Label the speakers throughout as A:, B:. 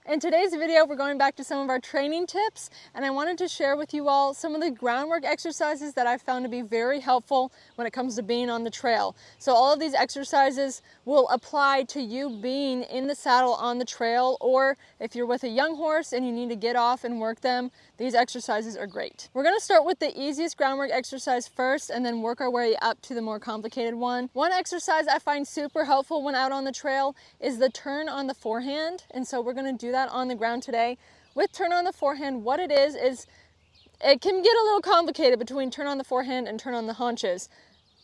A: In today's video, we're going back to some of our training tips, and I wanted to share with you all some of the groundwork exercises that I've found to be very helpful when it comes to being on the trail. So all of these exercises will apply to you being in the saddle on the trail, or if you're with a young horse and you need to get off and work them, these exercises are great. We're gonna start with the easiest groundwork exercise first and then work our way up to the more complicated one. One exercise I find super helpful when out on the trail is the turn on the forehand, and so we're gonna do that on the ground today. With turn on the forehand, what it is it can get a little complicated between turn on the forehand and turn on the haunches.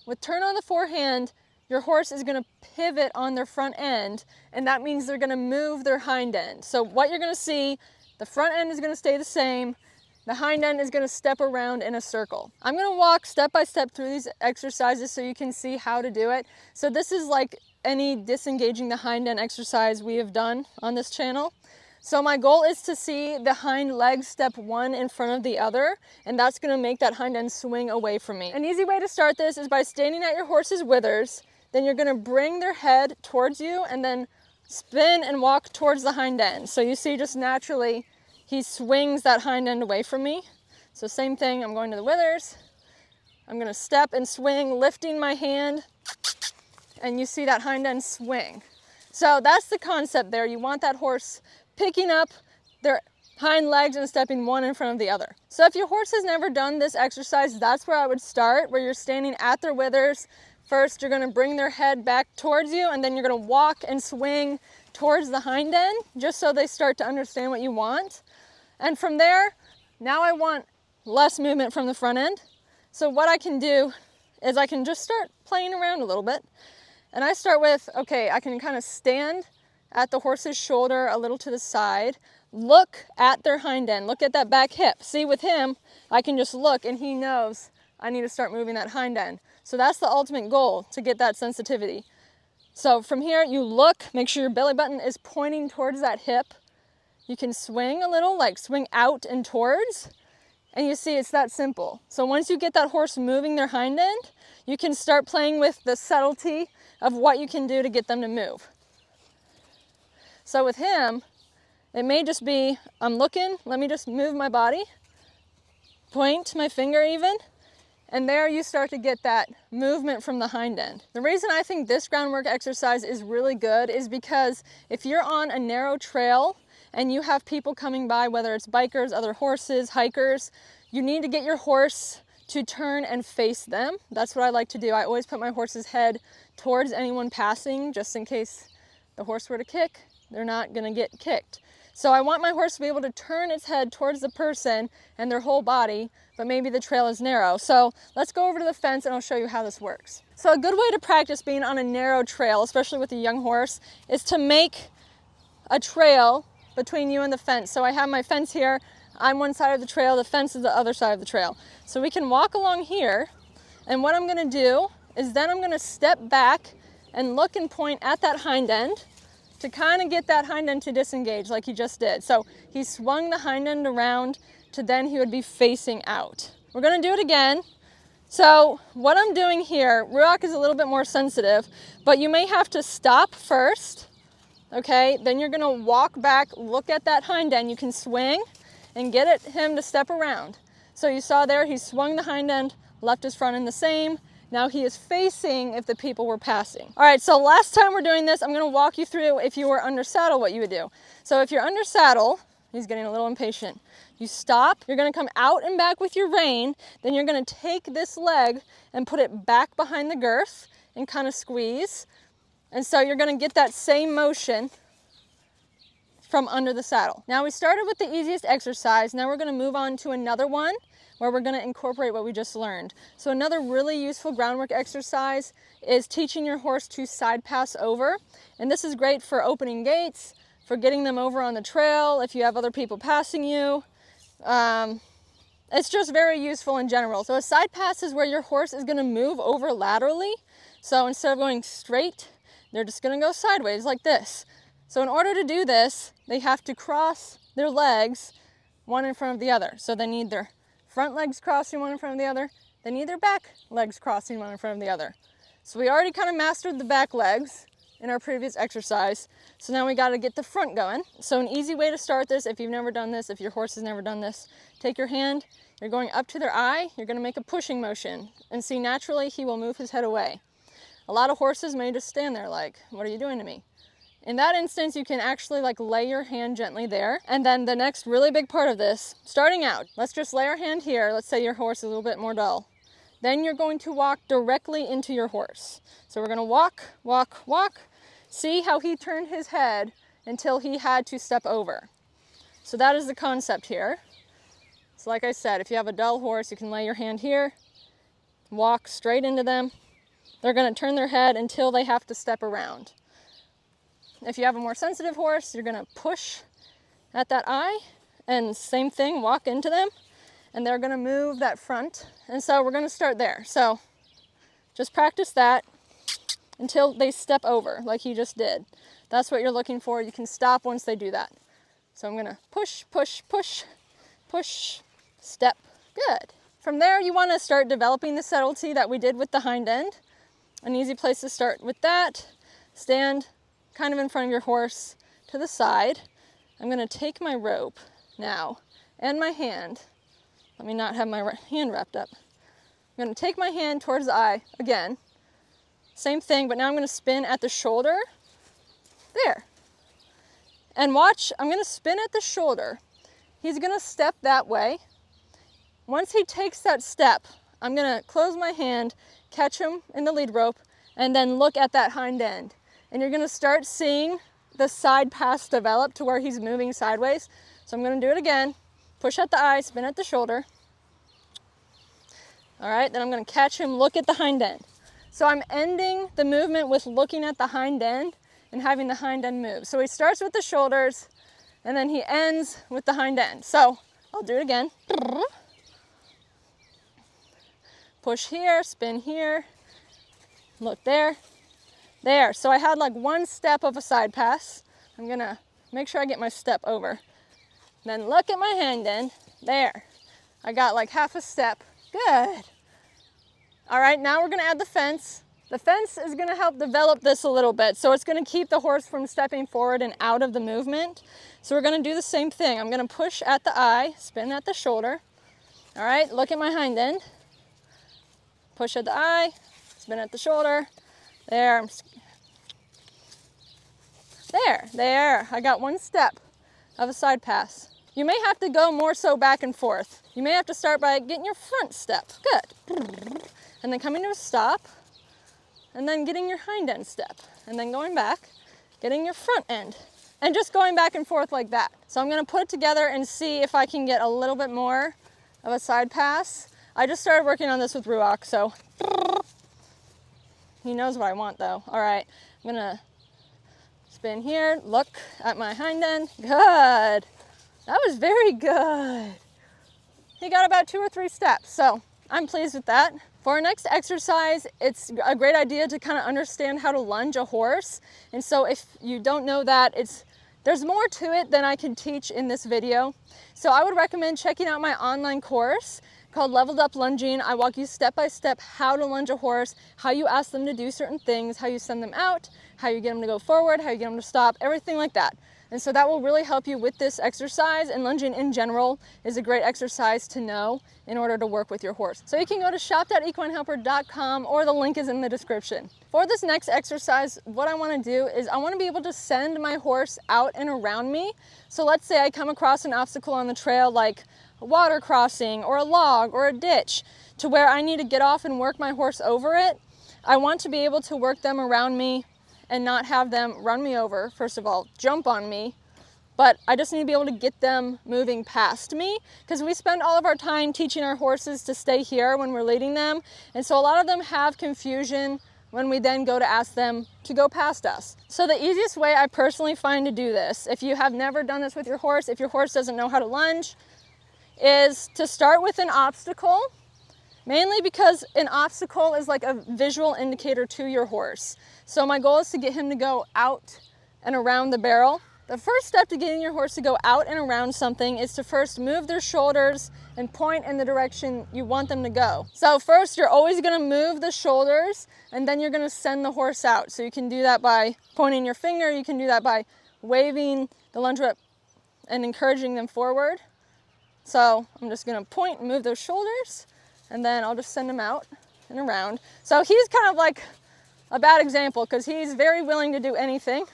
A: With turn on the forehand, your horse is going to pivot on their front end, and that means they're going to move their hind end. So what you're going to see, the front end is going to stay the same, the hind end is going to step around in a circle. I'm going to walk step by step through these exercises so you can see how to do it. So this is like any disengaging the hind end exercise we have done on this channel. So my goal is to see the hind leg step one in front of the other, and that's gonna make that hind end swing away from me. An easy way to start this is by standing at your horse's withers, then you're gonna bring their head towards you and then spin and walk towards the hind end. So you see just naturally, he swings that hind end away from me. So same thing, I'm going to the withers, I'm gonna step and swing, lifting my hand, and you see that hind end swing. So that's the concept there. You want that horse picking up their hind legs and stepping one in front of the other. So if your horse has never done this exercise, that's where I would start, where you're standing at their withers. First, you're gonna bring their head back towards you, and then you're gonna walk and swing towards the hind end, just so they start to understand what you want. And from there, now I want less movement from the front end. So what I can do is I can just start playing around a little bit. And I start with, okay, I can kind of stand at the horse's shoulder a little to the side, look at their hind end, look at that back hip. See, with him, I can just look and he knows I need to start moving that hind end. So that's the ultimate goal, to get that sensitivity. So from here, you look, make sure your belly button is pointing towards that hip. You can swing a little, like swing out and towards, and you see it's that simple. So once you get that horse moving their hind end, you can start playing with the subtlety of what you can do to get them to move. So with him, it may just be, I'm looking, let me just move my body, point my finger even, and there you start to get that movement from the hind end. The reason I think this groundwork exercise is really good is because if you're on a narrow trail and you have people coming by, whether it's bikers, other horses, hikers, you need to get your horse to turn and face them. That's what I like to do. I always put my horse's head towards anyone passing, just in case the horse were to kick, they're not gonna get kicked. So I want my horse to be able to turn its head towards the person and their whole body, but maybe the trail is narrow. So let's go over to the fence and I'll show you how this works. So a good way to practice being on a narrow trail, especially with a young horse, is to make a trail between you and the fence. So I have my fence here, I'm one side of the trail, the fence is the other side of the trail. So we can walk along here, and what I'm gonna do is then I'm gonna step back and look and point at that hind end to kind of get that hind end to disengage like he just did. So he swung the hind end around to then he would be facing out. We're gonna do it again. So what I'm doing here, Ruach is a little bit more sensitive, but you may have to stop first, okay? Then you're gonna walk back, look at that hind end. You can swing and get him to step around. So you saw there, he swung the hind end, left his front end the same. Now he is facing if the people were passing. All right, so last time we're doing this, I'm gonna walk you through if you were under saddle, what you would do. So if you're under saddle, he's getting a little impatient. You stop, you're gonna come out and back with your rein, then you're gonna take this leg and put it back behind the girth and kind of squeeze. And so you're gonna get that same motion from under the saddle. Now we started with the easiest exercise. Now we're gonna move on to another one where we're gonna incorporate what we just learned. So another really useful groundwork exercise is teaching your horse to side pass over. And this is great for opening gates, for getting them over on the trail, if you have other people passing you. It's just very useful in general. So a side pass is where your horse is gonna move over laterally. So instead of going straight, they're just gonna go sideways like this. So in order to do this, they have to cross their legs one in front of the other. So they need their front legs crossing one in front of the other. They need their back legs crossing one in front of the other. So we already kind of mastered the back legs. in our previous exercise. So now we got to get the front going. So an easy way to start this, if you've never done this, if your horse has never done this, take your hand, you're going up to their eye, you're going to make a pushing motion, and see naturally he will move his head away. A lot of horses may just stand there like, what are you doing to me? In that instance, you can actually like lay your hand gently there. And then the next really big part of this, starting out, let's just lay our hand here. Let's say your horse is a little bit more dull. Then you're going to walk directly into your horse. So we're going to walk, walk, walk. See how he turned his head until he had to step over. So that is the concept here. So like I said, if you have a dull horse, you can lay your hand here, walk straight into them. They're going to turn their head until they have to step around. If you have a more sensitive horse, you're going to push at that eye, and same thing, walk into them, and they're going to move that front. And so we're going to start there. So just practice that until they step over like he just did. That's what you're looking for. You can stop once they do that. So I'm going to push, push, push, push, step. Good. From there, you want to start developing the subtlety that we did with the hind end. An easy place to start with that, stand kind of in front of your horse to the side. I'm going to take my rope now and my hand. Let me not have my hand wrapped up. I'm going to take my hand towards the eye again. Same thing, but now I'm going to spin at the shoulder. There. And watch, I'm going to spin at the shoulder. He's going to step that way. Once he takes that step, I'm going to close my hand, catch him in the lead rope, and then look at that hind end. And you're going to start seeing the side pass develop to where he's moving sideways. So I'm going to do it again. Push at the eye, spin at the shoulder. All right, then I'm going to catch him, look at the hind end. So I'm ending the movement with looking at the hind end and having the hind end move. So he starts with the shoulders and then he ends with the hind end. So I'll do it again. Push here, spin here, look there. There, so I had like one step of a side pass. I'm gonna make sure I get my step over. Then look at my hind end. There, I got like half a step. Good. All right, now we're gonna add the fence. The fence is gonna help develop this a little bit. So it's gonna keep the horse from stepping forward and out of the movement. So we're gonna do the same thing. I'm gonna push at the eye, spin at the shoulder. All right, look at my hind end. Push at the eye, spin at the shoulder. There, there, I got one step of a side pass. You may have to go more so back and forth. You may have to start by getting your front step, good. And then coming to a stop, and then getting your hind end step, and then going back, getting your front end, and just going back and forth like that. So I'm gonna put it together and see if I can get a little bit more of a side pass. I just started working on this with Ruach, so he knows what I want though. All right, I'm gonna spin here, look at my hind end. Good. That was very good. He got about 2 or 3 steps, so I'm pleased with that. For our next exercise, it's a great idea to kind of understand how to lunge a horse. And so if you don't know that, there's more to it than I can teach in this video. So I would recommend checking out my online course called Leveled Up Lunging. I walk you step by step how to lunge a horse, how you ask them to do certain things, how you send them out, how you get them to go forward, how you get them to stop, everything like that. And so that will really help you with this exercise, and lunging in general is a great exercise to know in order to work with your horse. So you can go to shop.equinehelper.com, or the link is in the description. For this next exercise, what I want to do is I want to be able to send my horse out and around me. So let's say I come across an obstacle on the trail like a water crossing or a log or a ditch to where I need to get off and work my horse over it. I want to be able to work them around me and not have them run me over, first of all, jump on me, but I just need to be able to get them moving past me, because we spend all of our time teaching our horses to stay here when we're leading them, and so a lot of them have confusion when we then go to ask them to go past us. So the easiest way I personally find to do this, if you have never done this with your horse, if your horse doesn't know how to lunge, is to start with an obstacle, mainly because an obstacle is like a visual indicator to your horse. So my goal is to get him to go out and around the barrel. The first step to getting your horse to go out and around something is to first move their shoulders and point in the direction you want them to go. So first, you're always going to move the shoulders, and then you're going to send the horse out. So you can do that by pointing your finger. You can do that by waving the lunge whip and encouraging them forward. So I'm just going to point and move those shoulders, and then I'll just send them out and around. So he's kind of like a bad example because he's very willing to do anything,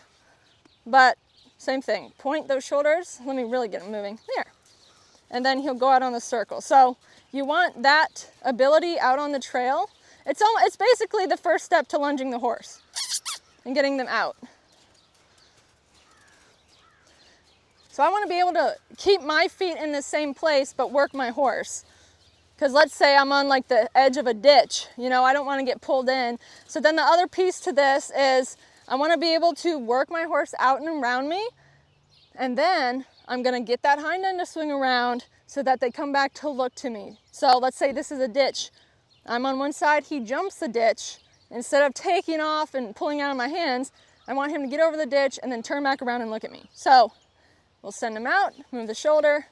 A: but same thing, point those shoulders. Let me really get him moving, there. And then he'll go out on the circle. So you want that ability out on the trail. It's basically the first step to lunging the horse and getting them out. So I want to be able to keep my feet in the same place but work my horse. Because let's say I'm on like the edge of a ditch, you know, I don't want to get pulled in. So then the other piece to this is I want to be able to work my horse out and around me, and then I'm going to get that hind end to swing around so that they come back to look to me. So let's say this is a ditch. I'm on one side, he jumps the ditch. Instead of taking off and pulling out of my hands, I want him to get over the ditch and then turn back around and look at me. So we'll send him out, move the shoulder,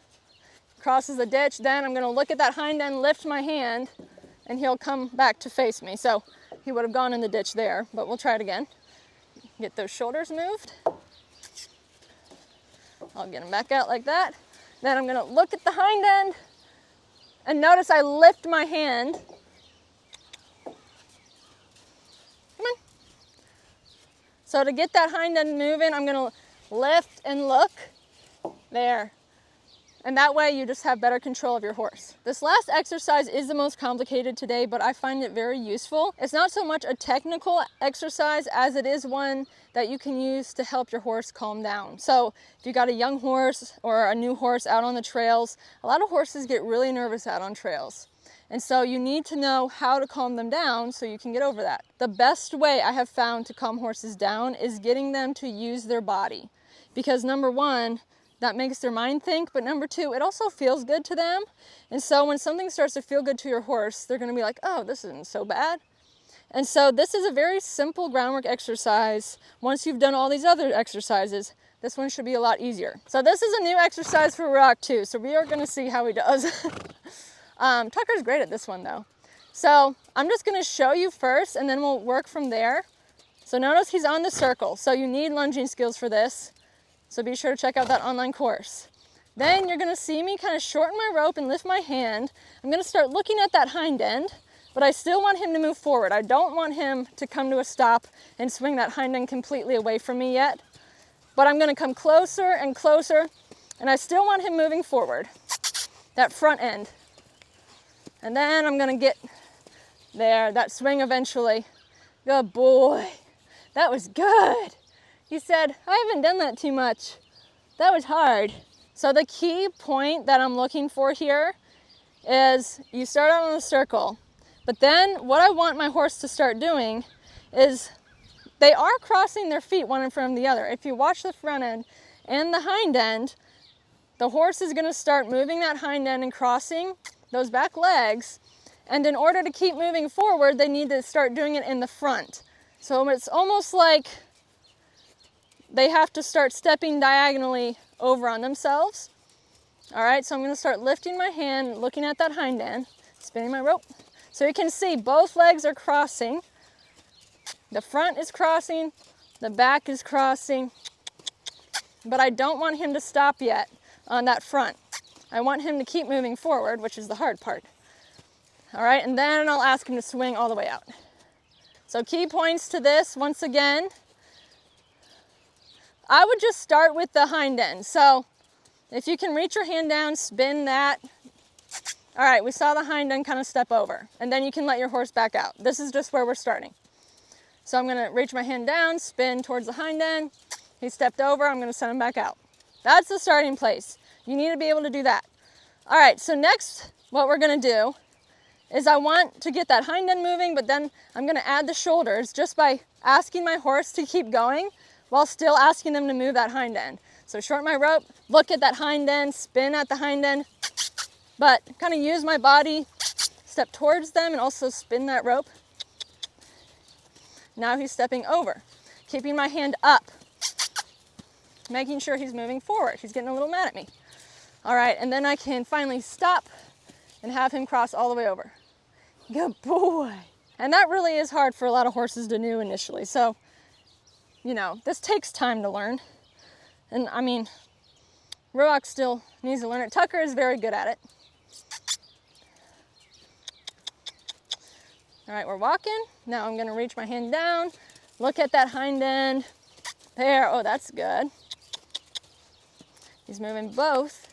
A: crosses the ditch, then I'm going to look at that hind end, lift my hand, and he'll come back to face me. So he would have gone in the ditch there, but we'll try it again. Get those shoulders moved. I'll get them back out like that. Then I'm going to look at the hind end, and notice I lift my hand. Come on. So to get that hind end moving, I'm going to lift and look. There. And that way you just have better control of your horse. This last exercise is the most complicated today, but I find it very useful. It's not so much a technical exercise as it is one that you can use to help your horse calm down. So if you got a young horse or a new horse out on the trails, a lot of horses get really nervous out on trails. And so you need to know how to calm them down so you can get over that. The best way I have found to calm horses down is getting them to use their body. Because number one, that makes their mind think, but number two, it also feels good to them. And so when something starts to feel good to your horse, they're going to be like, oh, this isn't so bad. And so this is a very simple groundwork exercise. Once you've done all these other exercises, this one should be a lot easier. So this is a new exercise for Rock too, so we are going to see how he does. Tucker's great at this one though. So I'm just going to show you first, and then we'll work from there. So notice he's on the circle, so you need lunging skills for this. So be sure to check out that online course. Then you're going to see me kind of shorten my rope and lift my hand. I'm going to start looking at that hind end, but I still want him to move forward. I don't want him to come to a stop and swing that hind end completely away from me yet. But I'm going to come closer and closer, and I still want him moving forward, that front end. And then I'm going to get there, that swing eventually. Good boy. That was good. He said, I haven't done that too much. That was hard. So the key point that I'm looking for here is you start out on the circle, but then what I want my horse to start doing is they are crossing their feet one in front of the other. If you watch the front end and the hind end, the horse is going to start moving that hind end and crossing those back legs. And in order to keep moving forward, they need to start doing it in the front. So it's almost like they have to start stepping diagonally over on themselves. All right, so I'm going to start lifting my hand, looking at that hind end, spinning my rope. So you can see both legs are crossing. The front is crossing, the back is crossing, but I don't want him to stop yet on that front. I want him to keep moving forward, which is the hard part. All right, and then I'll ask him to swing all the way out. So key points to this, once again, I would just start with the hind end. So if you can reach your hand down, spin that. All right, we saw the hind end kind of step over, and then you can let your horse back out. This is just where we're starting. So I'm gonna reach my hand down, spin towards the hind end. He stepped over, I'm gonna send him back out. That's the starting place. You need to be able to do that. All right, so next, what we're gonna do is I want to get that hind end moving, but then I'm gonna add the shoulders just by asking my horse to keep going while still asking them to move that hind end. So shorten my rope, look at that hind end, spin at the hind end, but kind of use my body, step towards them and also spin that rope. Now he's stepping over, keeping my hand up. making sure he's moving forward. He's getting a little mad at me. All right, and then I can finally stop and have him cross all the way over. Good boy. And that really is hard for a lot of horses to do initially. So, you know, this takes time to learn. And I mean, Roark still needs to learn it. Tucker is very good at it. All right, we're walking. Now I'm gonna reach my hand down, look at that hind end. There, oh, that's good. He's moving both.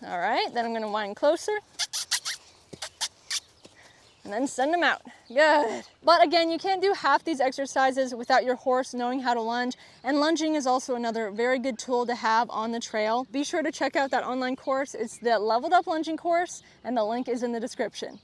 A: All right, then I'm gonna wind closer and then send him out. Good. But again, you can't do half these exercises without your horse knowing how to lunge. And lunging is also another very good tool to have on the trail. Be sure to check out that online course. It's the Leveled Up Lunging course, and the link is in the description.